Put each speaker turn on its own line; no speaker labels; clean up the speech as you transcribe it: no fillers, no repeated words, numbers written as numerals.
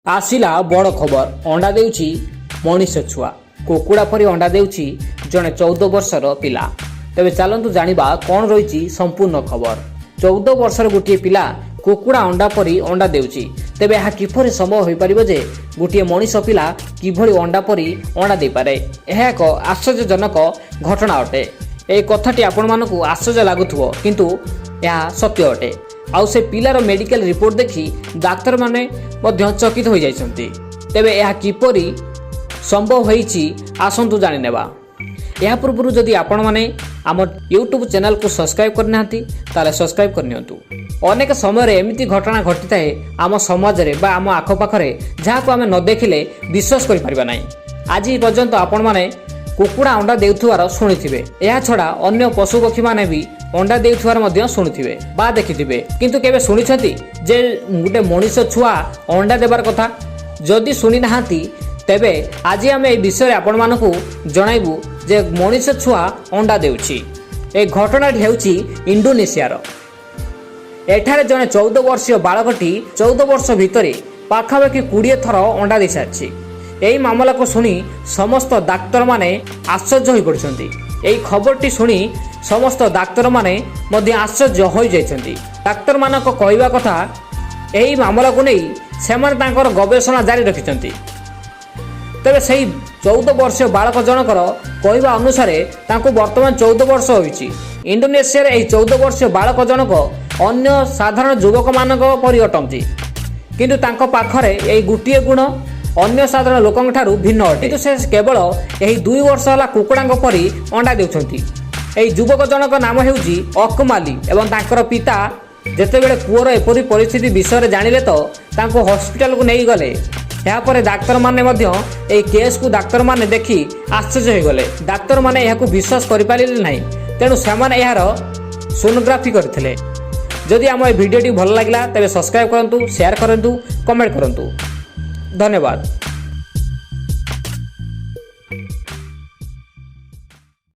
आसिला बड़ खबर अंडा देउछि मनीष छुआ कुकुड़ा परी अंडा देउछि जने 14 वर्षर पिला। तेबे चलंतु जानिबा कोन रहिछि संपूर्ण खबर। 14 वर्षर गोटे पिला कुकुड़ा अंडा परी अंडा देउछि। तेबे यह किपरि संभव होई परिबो जे गोटे मनीष पिला किभଳି अंडा परी अंडा दे पारे। यह एक आश्चर्यजनक घटना अटे। ए कथाटी आपण मानकु आश्चर्य लागुथुवो किंतु यह सत्य अटे। आउ से पिलार मेडिकल रिपोर्ट देखि डाक्तर माने मध्य चकित हो जाइछन्ति। तेबे यह किपरि संभव होईछि आसंतु जानि नेबा। यह पूर्व जदि आपण माने आम यूट्यूब चैनल को सब्सक्राइब करनाहांती ताले सब्सक्राइब करनियंतु। अनेक समय रे एमिति घटना घटी थाए आम समाज रे बा आम आखपाखरे जहाँ को आमे न देखिले विश्वास करि परिबा नाही। आज पर्यंत आपण माने कुकुड़ा अंडा देउथुवार शुणिथिबे। या छडा अन्य पशु पक्षी माने भी अंडा देउथुवार मध्य शुणिथिबे बा देखिथिबे, किंतु केबे शुणिछथि जे गुटे मनीष छुआ अंडा देबार कथा? जदि शुनि नाहांती तेबे आज आमे ए विषय आपण मानकु जणाइबु जे मनीष छुआ अंडा देउछि। ए घटनाटी हेउछि इंडोनेशियार। एठारे जने 14 वर्षीय बालकटी 14 वर्ष भितरे पाखापाखि 20 थर अंडा दे सारिछि। एही मामला को सुनी समस्त डाक्तर माने आश्चर्य होई पड़छन्ती। एही खबरटी सुनी समस्त डाक्तर माने मध्य आश्चर्य होई जाइछन्ती। डाक्तर मानक कहवा कथा एही मामला को नहीं सेमाने तांकर गवेषणा जारी रखिछन्ती। तेबे सेही 14 वर्षीय बालक जनकर कहवा अनुसार तांको वर्तमान 14 वर्ष होइछि। इंडोनेशिया रे एही 14 वर्षीय बालक जनक अन्य साधारण युवक मानक परि अटंती, किंतु तांको पाखरे एही गुटिए गुण अन्य साधारण लोकंक ठारू भिन्न अटे। किंतु से केवल एही 2 वर्ष होला कुकुड़ांक परी अंडा देउछन्ती। एही युवक जनक नाम हेउछि अकमाली एवं तांकर पिता जेतेबेले पुअर एपरि परिस्थिति विषय जानिले तो तांको हॉस्पिटल को नहीं गले। या परे डाक्तर माने मध्य एही केस को डाक्तर माने देखि आश्चर्य हो गले। डाक्तर माने एहाकु विश्वास करि पारिले नाही, तेनु सेमाने एहार सोनोग्राफी करथिले। जदि आम ए भिडियोटी भल लागिला तेबे सब्सक्राइब करंतु, शेयर करंतु, कमेंट करंतु। धन्यवाद।